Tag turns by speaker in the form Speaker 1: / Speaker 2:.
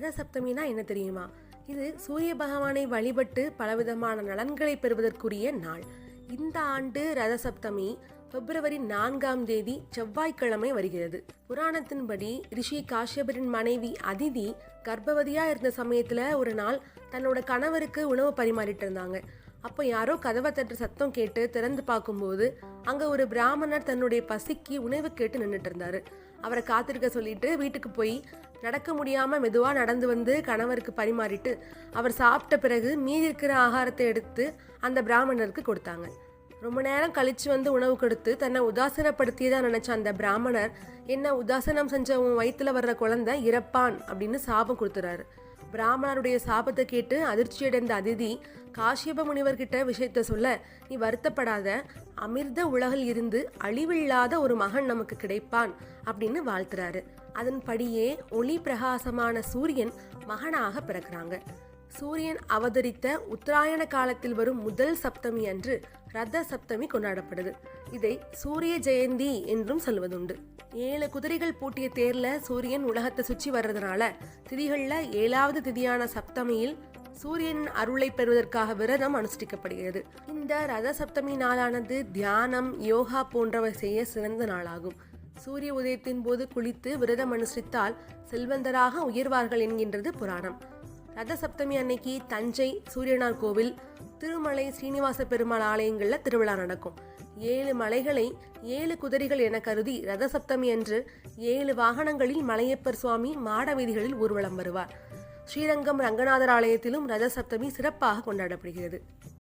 Speaker 1: ரத சப்தமினா என்ன தெரியுமா? இது சூரிய பகவானை வழிபட்டு பலவிதமான நலன்களை பெறுவதற்குரிய நாள். இந்த ஆண்டு ரத சப்தமி பிப்ரவரி 4ஆம் தேதி செவ்வாய்க்கிழமை வருகிறது. புராணத்தின்படி ரிஷி காஷ்யபரின் மனைவி அதிதி கர்ப்பவதியா இருந்த சமயத்துல ஒரு நாள் தன்னோட கணவருக்கு உணவு பரிமாறிட்டு இருந்தாங்க. அப்போ யாரோ கதவை தட்டு சத்தம் கேட்டு திறந்து பார்க்கும்போது அங்க ஒரு பிராமணர் தன்னுடைய பசிக்கு உணவு கேட்டு நின்றுட்டு இருந்தாரு. அவரை காத்திருக்க சொல்லிட்டு வீட்டுக்கு போய் நடக்க முடியாம மெதுவா நடந்து வந்து கணவருக்கு பரிமாறிட்டு அவர் சாப்பிட்ட பிறகு மீதி இருக்கிற ஆகாரத்தை எடுத்து அந்த பிராமணருக்கு கொடுத்தாங்க. ரொம்ப நேரம் கழிச்சு வந்து உணவு கொடுத்து தன்னை உதாசீனப்படுத்தியதான் நினைச்ச அந்த பிராமணர், என்ன உதாசீனம் செஞ்ச உன் வயிற்றுல வர்ற குழந்தை இறப்பான் அப்படின்னு சாபம் கொடுத்துறாரு. பிராமணருடைய சாபத்தை கேட்டு அதிர்ச்சியடைந்த அதிதி காஷ்யப முனிவர்கிட்ட விஷயத்த சொல்ல, நீ வருத்தப்படாத, அமிர்த உலகில் இருந்து அழிவில்லாத ஒரு மகன் நமக்கு கிடைப்பான் அப்படின்னு வாழ்த்துறாரு. அதன்படியே ஒளி பிரகாசமான சூரியன் மகனாக பிறக்கிறாங்க. சூரியன் அவதரித்த உத்தராயண காலத்தில் வரும் முதல் சப்தமி அன்று ரத சப்தமி கொண்டாடப்படுது. இதை சூரிய ஜெயந்தி என்றும் சொல்வதுண்டு. 7 குதிரைகள் பூட்டிய தேர்ல சூரியன் உலகத்தை சுற்றி வர்றதுனால திதிகள்ல 7வது திதியான சப்தமியில் சூரியனின் அருளை பெறுவதற்காக விரதம் அனுஷ்டிக்கப்படுகிறது. இந்த ரத சப்தமி நாளானது தியானம், யோகா போன்றவை செய்ய சிறந்த நாளாகும். சூரிய உதயத்தின் போது குளித்து விரதம் அனுஷ்டித்தால் செல்வந்தராக உயர்வார்கள் என்கின்றது புராணம். ரத சப்தமி அன்னைக்கு தஞ்சை சூரியனார் கோவில், திருமலை ஸ்ரீனிவாச பெருமாள் ஆலயங்கள்ல திருவிழா நடக்கும். 7 மலைகளை 7 குதிரைகள் என கருதி ரத சப்தமி அன்று 7 வாகனங்களில் மலையப்பர் சுவாமி மாட வீதிகளில் ஊர்வலம் வருவார். ஸ்ரீரங்கம் ரங்கநாதர் ஆலயத்திலும் ரத சப்தமி சிறப்பாக கொண்டாடப்படுகிறது.